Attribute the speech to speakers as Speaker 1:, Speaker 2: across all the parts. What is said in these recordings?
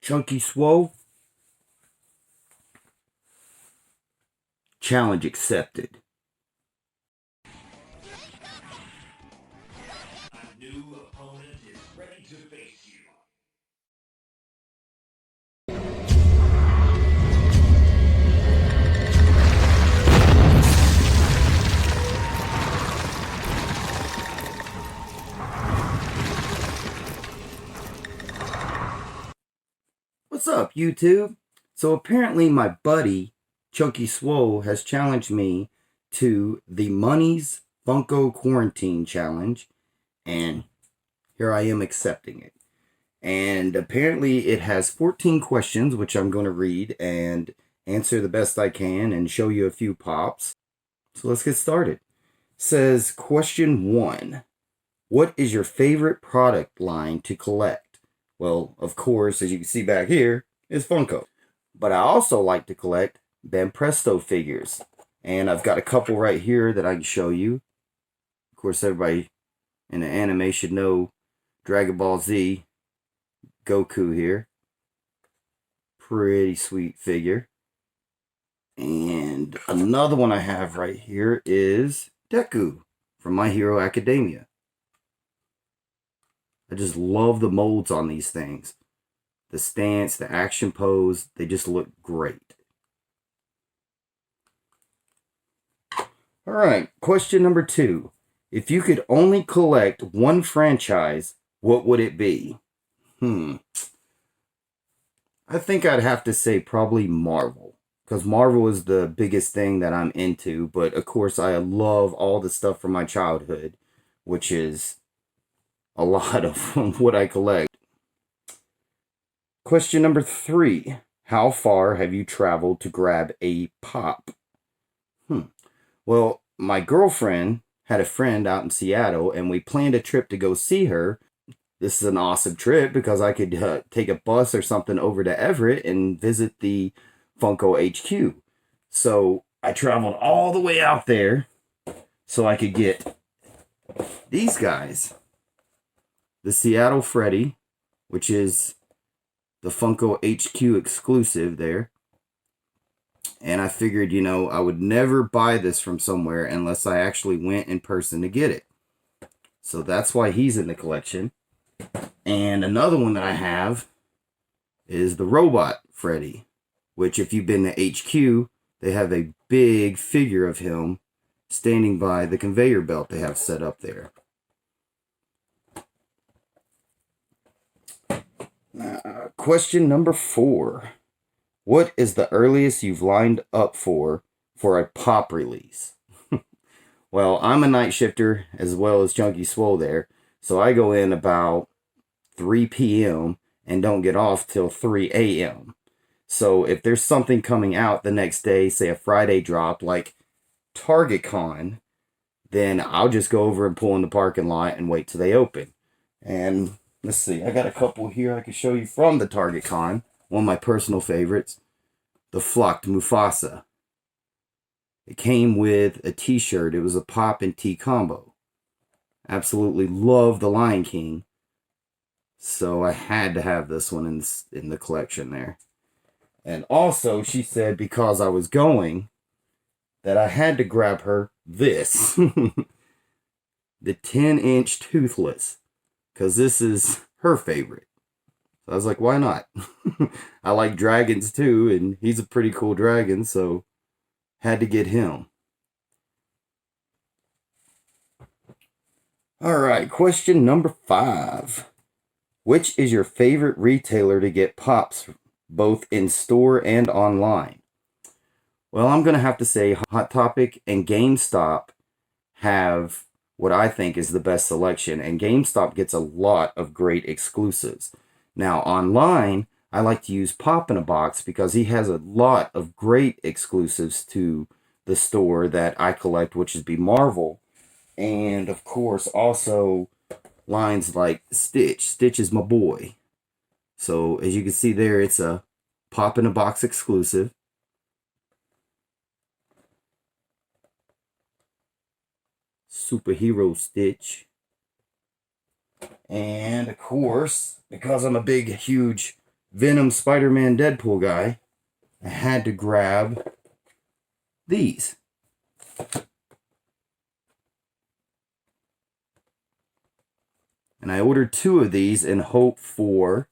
Speaker 1: ChunkySwole. Challenge accepted.
Speaker 2: A new opponent is ready to face you.
Speaker 1: What's up, YouTube? So apparently my buddy, ChunkySwole, has challenged me to the Money's Funko Quarantine Challenge, and here I am accepting it. And apparently it has 14 questions, which I'm going to read and answer the best I can and show you a few pops. So let's get started. It says, question 1. What is your favorite product line to collect? Well, of course, as you can see back here, is Funko. But I also like to collect Ben Presto figures. And I've got a couple right here that I can show you. Of course, everybody in the anime should know Dragon Ball Z, Goku here. Pretty sweet figure. And another one I have right here is Deku from My Hero Academia. I just love the molds on these things. The stance, the action pose, they just look great. Alright, question number 2. If you could only collect one franchise, what would it be? I think I'd have to say probably Marvel. Because Marvel is the biggest thing that I'm into. But of course I love all the stuff from my childhood, which is a lot of what I collect. Question number 3. How far have you traveled to grab a pop? Well, my girlfriend had a friend out in Seattle, and we planned a trip to go see her. This is an awesome trip because I could take a bus or something over to Everett and visit the Funko HQ. So I traveled all the way out there so I could get these guys. The Seattle Freddy, which is the Funko HQ exclusive there. And I figured, you know, I would never buy this from somewhere unless I actually went in person to get it. So that's why he's in the collection. And another one that I have is the Robot Freddy, which if you've been to HQ, they have a big figure of him standing by the conveyor belt they have set up there. Question number 4. What is the earliest you've lined up for a pop release? Well, I'm a night shifter as well as ChunkySwole there, so I go in about 3 p.m. and don't get off till 3 a.m. So if there's something coming out the next day, say a Friday drop like Target Con, then I'll just go over and pull in the parking lot and wait till they open. And let's see, I got a couple here I can show you from the Target Con. One of my personal favorites, the Flocked Mufasa. It came with a t-shirt. It was a pop and tee combo. Absolutely love the Lion King. So I had to have this one in the collection there. And also, she said because I was going, that I had to grab her this. The 10-inch Toothless. Because this is her favorite. So I was like, why not? I like dragons too, and he's a pretty cool dragon, so had to get him. Alright, question number 5. Which is your favorite retailer to get pops, both in store and online? Well, I'm going to have to say Hot Topic and GameStop have what I think is the best selection, and GameStop gets a lot of great exclusives. Now, online, I like to use Pop in a Box because he has a lot of great exclusives to the store that I collect, which would be Marvel. And, of course, also lines like Stitch. Stitch is my boy. So, as you can see there, it's a Pop in a Box exclusive. Superhero Stitch. And, of course, because I'm a big, huge Venom, Spider-Man, Deadpool guy, I had to grab these. And I ordered 2 of these in hope for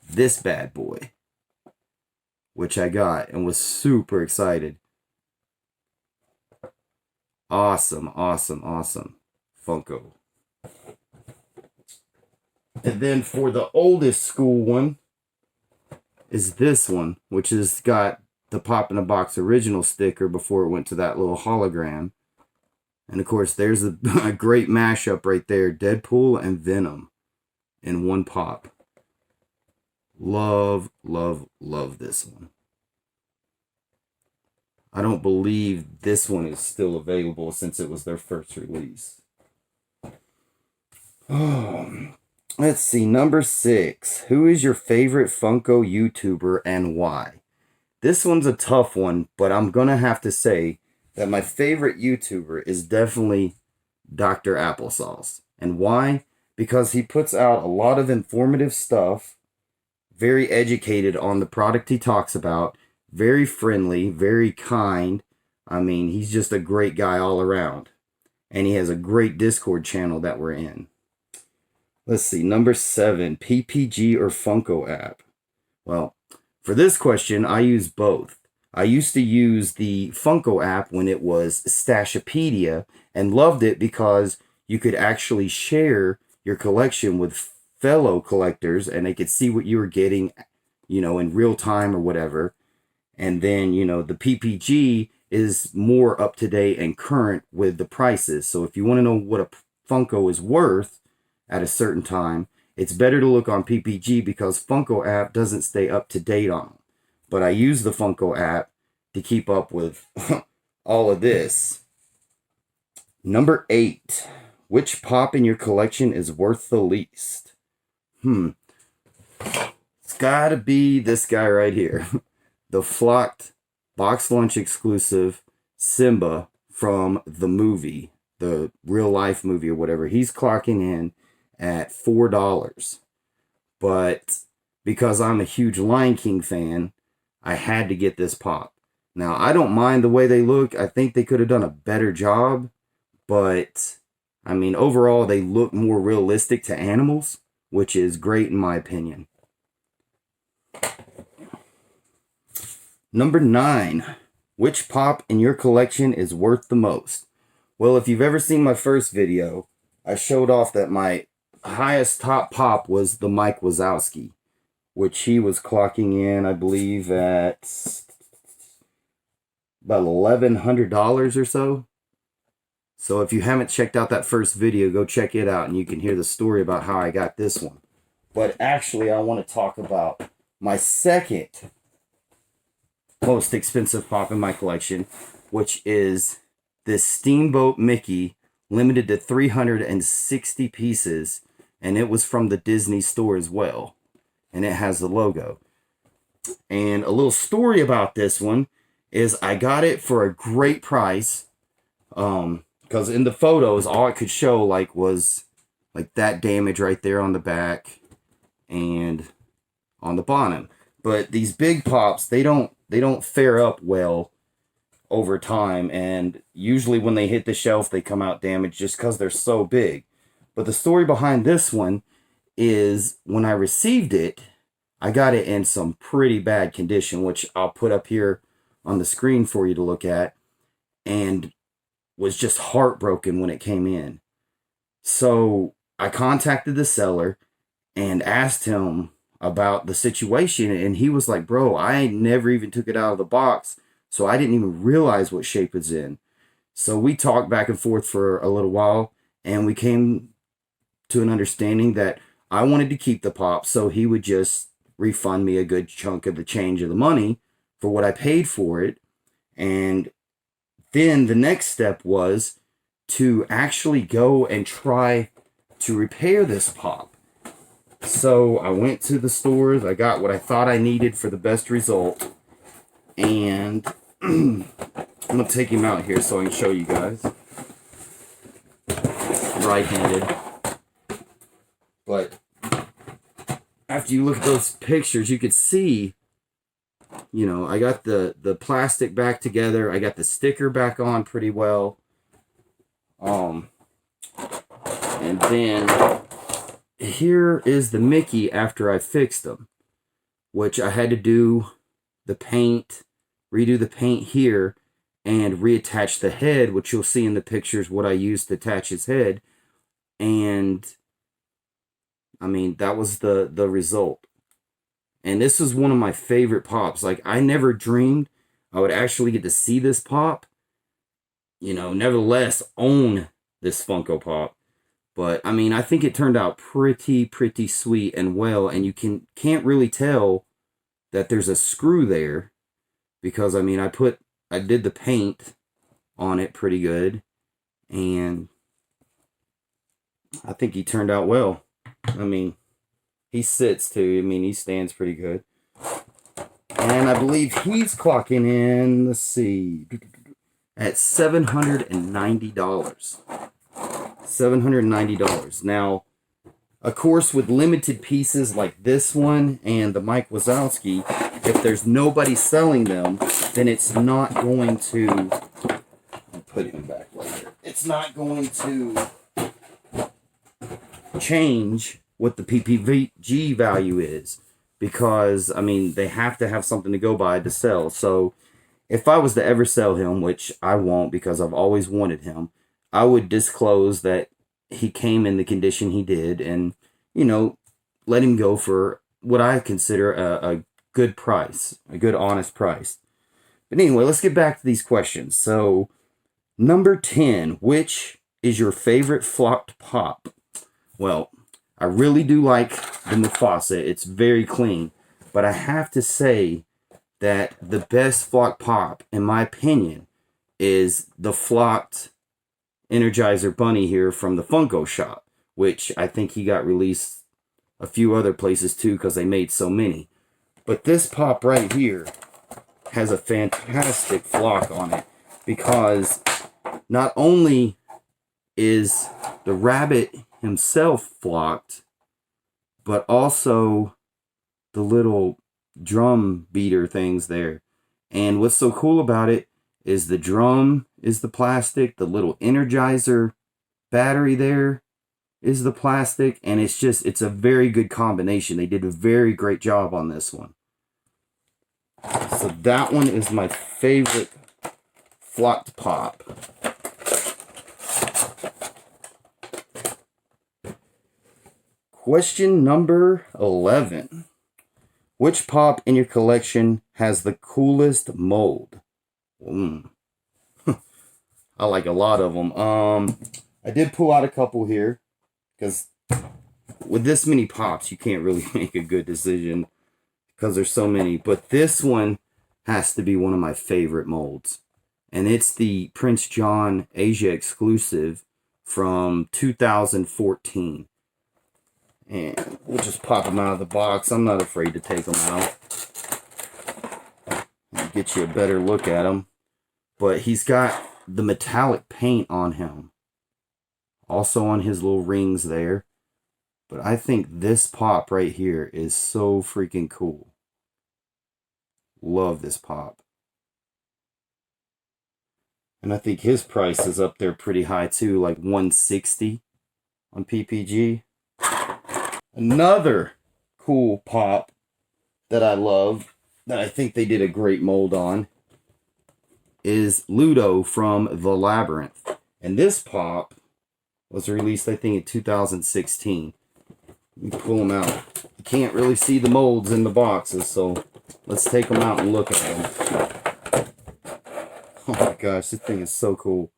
Speaker 1: this bad boy, which I got and was super excited. Awesome, awesome, awesome Funko. And then for the oldest school one is this one, which has got the Pop in a Box original sticker before it went to that little hologram. And of course, there's a great mashup right there, Deadpool and Venom in one pop. Love, love, love this one. I don't believe this one is still available since it was their first release. Let's see, number 6. Who is your favorite Funko YouTuber and why? This one's a tough one, but I'm going to have to say that my favorite YouTuber is definitely Dr. Applesauce. And why? Because he puts out a lot of informative stuff, very educated on the product he talks about, very friendly, very kind. I mean, he's just a great guy all around. And he has a great Discord channel that we're in. Let's see, number 7, PPG or Funko app? Well, for this question, I use both. I used to use the Funko app when it was Stashopedia and loved it because you could actually share your collection with fellow collectors and they could see what you were getting, you know, in real time or whatever. And then, you know, the PPG is more up to date and current with the prices. So if you want to know what a Funko is worth at a certain time, it's better to look on PPG because Funko app doesn't stay up to date on them. But I use the Funko app to keep up with all of this. Number 8. Which pop in your collection is worth the least? It's gotta be this guy right here. The flocked box lunch exclusive Simba from the movie, the real life movie or whatever. He's clocking in at $4. But because I'm a huge Lion King fan, I had to get this pop. Now, I don't mind the way they look. I think they could have done a better job. But, I mean, overall, they look more realistic to animals, which is great in my opinion. Number 9. Which pop in your collection is worth the most? Well, if you've ever seen my first video, I showed off that my highest top pop was the Mike Wazowski, which he was clocking in, I believe, at about $1,100 or so. So if you haven't checked out that first video, go check it out and you can hear the story about how I got this one. But actually, I want to talk about my second most expensive pop in my collection, which is this Steamboat Mickey, limited to 360 pieces, and it was from the Disney store as well. And it has the logo. And a little story about this one is I got it for a great price. Because in the photos, all it could show was like that damage right there on the back and on the bottom. But these big pops, they don't fare up well over time, and usually when they hit the shelf, they come out damaged just because they're so big. But the story behind this one is when I received it, I got it in some pretty bad condition, which I'll put up here on the screen for you to look at, and was just heartbroken when it came in. So I contacted the seller and asked him about the situation, and he was like, bro, I never even took it out of the box, so I didn't even realize what shape it's in. So we talked back and forth for a little while, and we came to an understanding that I wanted to keep the pop, so he would just refund me a good chunk of the change of the money for what I paid for it. And then the next step was to actually go and try to repair this pop. So I went to the stores, I got what I thought I needed for the best result, and I'm going to take him out here so I can show you guys. Right-handed. But after you look at those pictures, you could see, you know, I got the plastic back together. I got the sticker back on pretty well. And then here is the Mickey after I fixed them, which I had to do the paint, redo the paint here, and reattach the head, which you'll see in the pictures what I used to attach his head. And I mean, that was the result. And this was one of my favorite pops. Like, I never dreamed I would actually get to see this pop. You know, nevertheless, own this Funko Pop. But, I mean, I think it turned out pretty sweet and well. And you can't really tell that there's a screw there. Because, I mean, I did the paint on it pretty good. And I think he turned out well. I mean, he sits too. I mean, he stands pretty good. And I believe he's clocking in, let's see, at $790. $790. Now, of course, with limited pieces like this one and the Mike Wazowski, if there's nobody selling them, then it's not going to, I'll put him back later. It's not going to change what the PPG value is, because, I mean, they have to have something to go by to sell. So if I was to ever sell him, which I won't because I've always wanted him, I would disclose that he came in the condition he did and, you know, let him go for what I consider a good price, a good honest price. But anyway, let's get back to these questions. So, number 10, which is your favorite flocked pop? Well, I really do like the Mufasa. It's very clean. But I have to say that the best flocked pop, in my opinion, is the flocked Energizer Bunny here from the Funko shop, which I think he got released a few other places too because they made so many. But this pop right here has a fantastic flock on it, because not only is the rabbit himself flocked, but also the little drum beater things there. And what's so cool about it is the drum is the plastic, the little Energizer battery there is the plastic, and it's a very good combination. They did a very great job on this one. So that one is my favorite flocked pop. Question number 11. Which pop in your collection has the coolest mold? I like a lot of them. I did pull out a couple here, because with this many pops, you can't really make a good decision because there's so many. But this one has to be one of my favorite molds. And it's the Prince John Asia exclusive from 2014. And we'll just pop them out of the box. I'm not afraid to take them out. Get you a better look at them. But he's got the metallic paint on him. Also on his little rings there. But I think this pop right here is so freaking cool. Love this pop. And I think his price is up there pretty high too, like $160 on PPG. Another cool pop that I love, that I think they did a great mold on, is Ludo from The Labyrinth. And this pop was released, I think, in 2016. Let me pull them out. You can't really see the molds in the boxes, so let's take them out and look at them. Oh my gosh, this thing is so cool.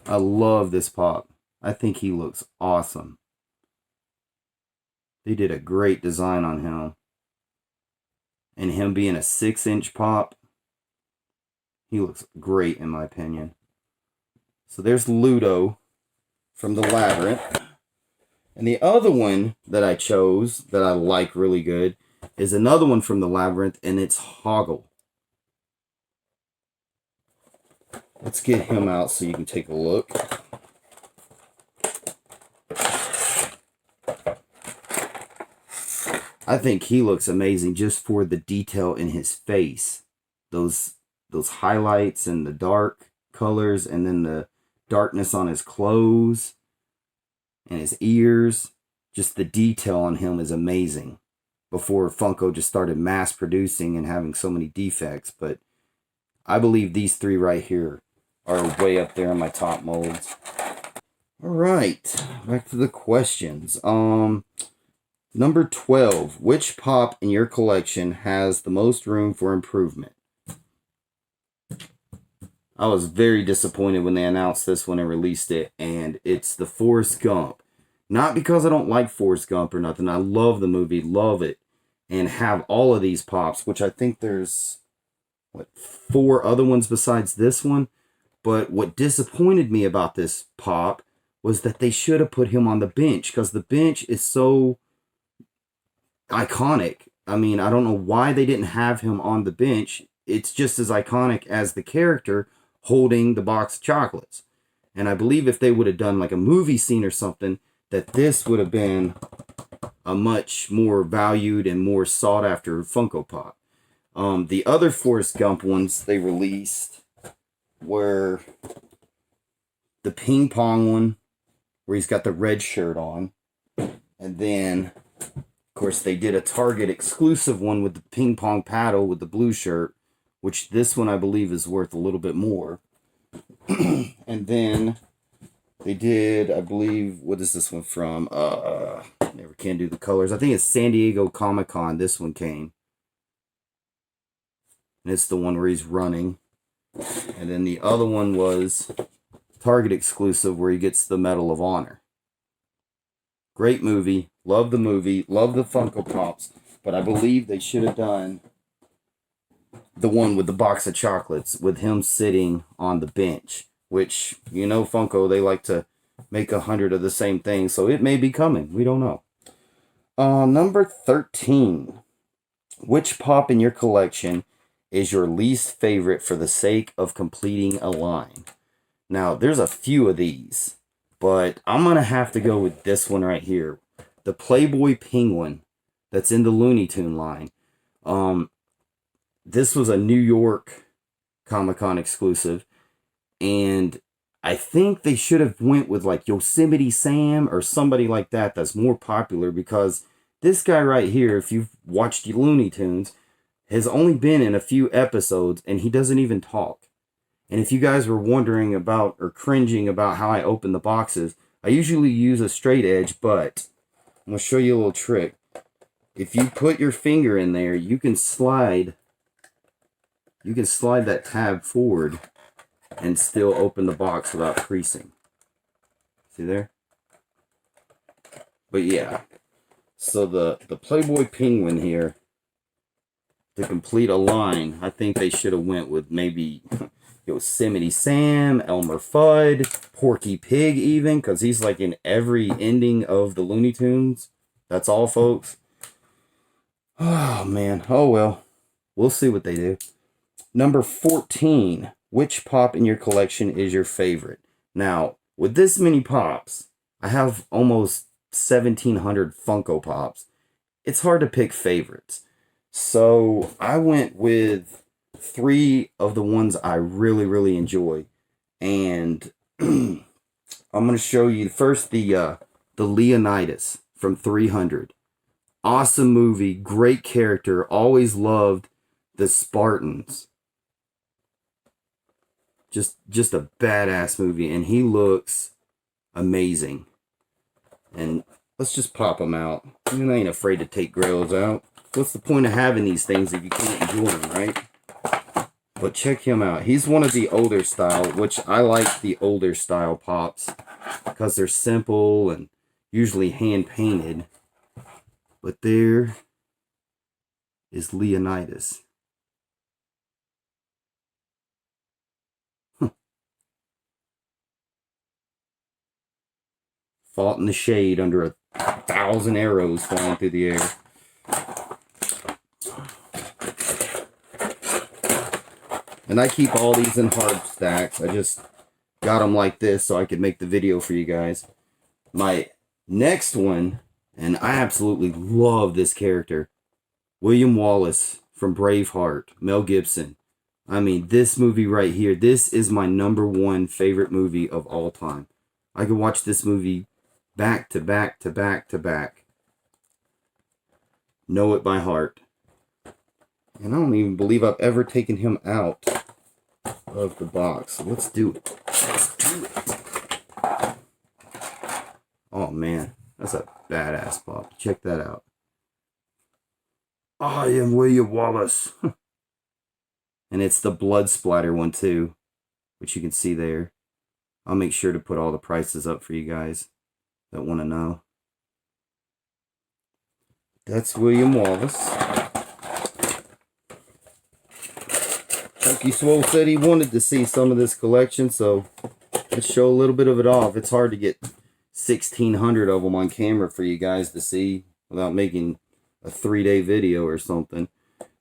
Speaker 1: I love this pop. I think he looks awesome. They did a great design on him. And him being a 6-inch pop, he looks great in my opinion. So there's Ludo from The Labyrinth. And the other one that I chose that I like really good is another one from The Labyrinth, and it's Hoggle. Let's get him out so you can take a look. I think he looks amazing just for the detail in his face. Those highlights and the dark colors, and then the darkness on his clothes and his ears. Just the detail on him is amazing. Before Funko just started mass producing and having so many defects. But I believe these three right here are way up there in my top molds. All right, back to the questions. Number 12, which pop in your collection has the most room for improvement? I was very disappointed when they announced this one and released it, and it's the Forrest Gump. Not because I don't like Forrest Gump or nothing. I love the movie, love it, and have all of these pops, which I think there's, 4 other ones besides this one. But what disappointed me about this pop was that they should have put him on the bench, because the bench is so iconic. I mean, I don't know why they didn't have him on the bench. It's just as iconic as the character holding the box of chocolates. And I believe if they would have done like a movie scene or something, that this would have been a much more valued and more sought after Funko Pop. The other Forrest Gump ones they released were the ping pong one, where he's got the red shirt on. And then, of course, they did a Target exclusive one with the ping pong paddle with the blue shirt, which this one I believe is worth a little bit more. And then they did, I believe, what is this one from? Never can do the colors. I think it's San Diego Comic-Con. This one came. And it's the one where he's running. And then the other one was Target exclusive, where he gets the Medal of Honor. Great movie. Love the movie. Love the Funko Pops. But I believe they should have done the one with the box of chocolates with him sitting on the bench. Which, you know, Funko, they like to make 100 of the same thing. So it may be coming. We don't know. Number 13. Which pop in your collection is your least favorite for the sake of completing a line? Now, there's a few of these, but I'm going to have to go with this one right here. The Playboy Penguin that's in the Looney Tune line. This was a New York Comic-Con exclusive, and I think they should have went with like Yosemite Sam or somebody like that that's more popular, because this guy right here, if you've watched Looney Tunes, has only been in a few episodes, and he doesn't even talk. And if you guys were wondering about or cringing about how I open the boxes, I usually use a straight edge, but I'm going to show you a little trick. If you put your finger in there, you can slide that tab forward and still open the box without creasing. See there? But yeah. So the Playboy Penguin here, to complete a line, I think they should have went with maybe Yosemite Sam, Elmer Fudd, Porky Pig even, because he's like in every ending of the Looney Tunes. That's all, folks. Oh, man. Oh, well. We'll see what they do. Number 14. Which pop in your collection is your favorite? Now, with this many pops, I have almost 1,700 Funko Pops. It's hard to pick favorites. So I went with 3 of the ones I really, really enjoy. And I'm going to show you first the Leonidas from 300. Awesome movie, great character. Always loved the Spartans. Just a badass movie, and he looks amazing. And let's just pop him out. I ain't afraid to take grills out. What's the point of having these things if you can't enjoy them, right? But check him out. He's one of the older style, which I like the older style pops because they're simple and usually hand painted. But there is Leonidas. Fought in the shade under 1,000 arrows flying through the air. And I keep all these in hard stacks. I just got them like this so I could make the video for you guys. My next one, And I absolutely love this character. William Wallace from Braveheart, Mel Gibson. I mean, this movie right here, this is my #1 favorite movie of all time. I could watch this movie back to back to back to back. Know it by heart. And I don't even believe I've ever taken him out of the box. So let's do it. Let's do it. Oh man, that's a badass pop. Check that out. I am William Wallace. And it's the blood splatter one too, which you can see there. I'll make sure to put all the prices up for you guys that want to know. That's William Wallace. ChunkySwole said he wanted to see some of this collection, so let's show a little bit of it off. It's hard to get 1,600 of them on camera for you guys to see without making a 3-day video or something.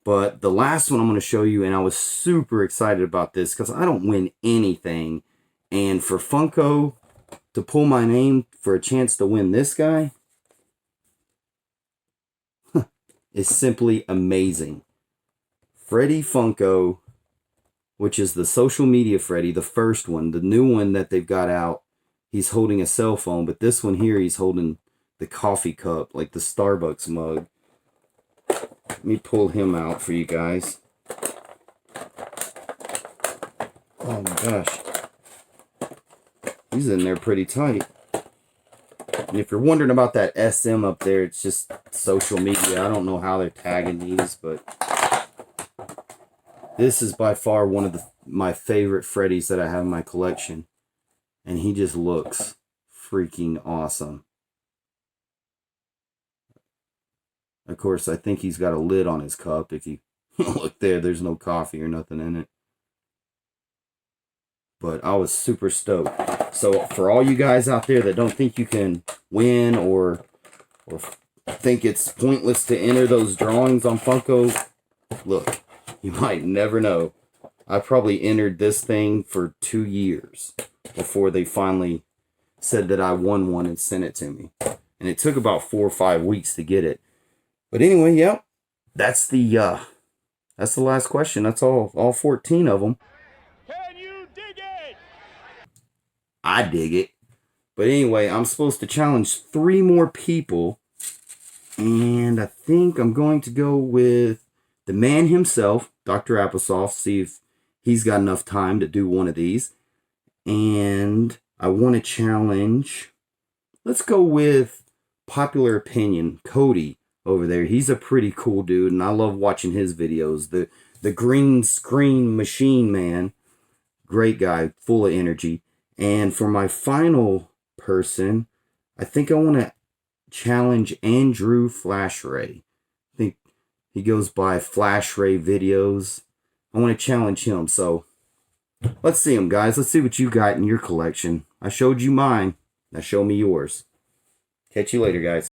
Speaker 1: But the last one I'm going to show you, and I was super excited about this because I don't win anything. And for Funko to pull my name for a chance to win this guy is simply amazing. Freddy Funko, which is the social media Freddy, the first one, the new one that they've got out. He's holding a cell phone, but this one here, he's holding the coffee cup, like the Starbucks mug. Let me pull him out for you guys. Oh my gosh. He's in there pretty tight. And if you're wondering about that SM up there, it's just social media. I don't know how they're tagging these, but this is by far one of my favorite Freddys that I have in my collection. And he just looks freaking awesome. Of course, I think he's got a lid on his cup. If you look there, there's no coffee or nothing in it. But I was super stoked. So for all you guys out there that don't think you can win or think it's pointless to enter those drawings on Funko, look, you might never know. I probably entered this thing for 2 years before they finally said that I won one and sent it to me. And it took about 4 or 5 weeks to get it. But anyway, yeah, that's the last question. That's all 14 of them.
Speaker 2: Can you dig it?
Speaker 1: I dig it. But anyway, I'm supposed to challenge 3 more people. And I think I'm going to go with the man himself, Dr. Applesauce, see if he's got enough time to do one of these. And I want to challenge, let's go with popular opinion, Cody over there. He's a pretty cool dude, and I love watching his videos. The green screen machine man, great guy, full of energy. And for my final person, I think I want to challenge Andrew Flash Ray. I think he goes by Flash Ray Videos. I want to challenge him. So let's see him, guys. Let's see what you got in your collection. I showed you mine. Now show me yours. Catch you later, guys.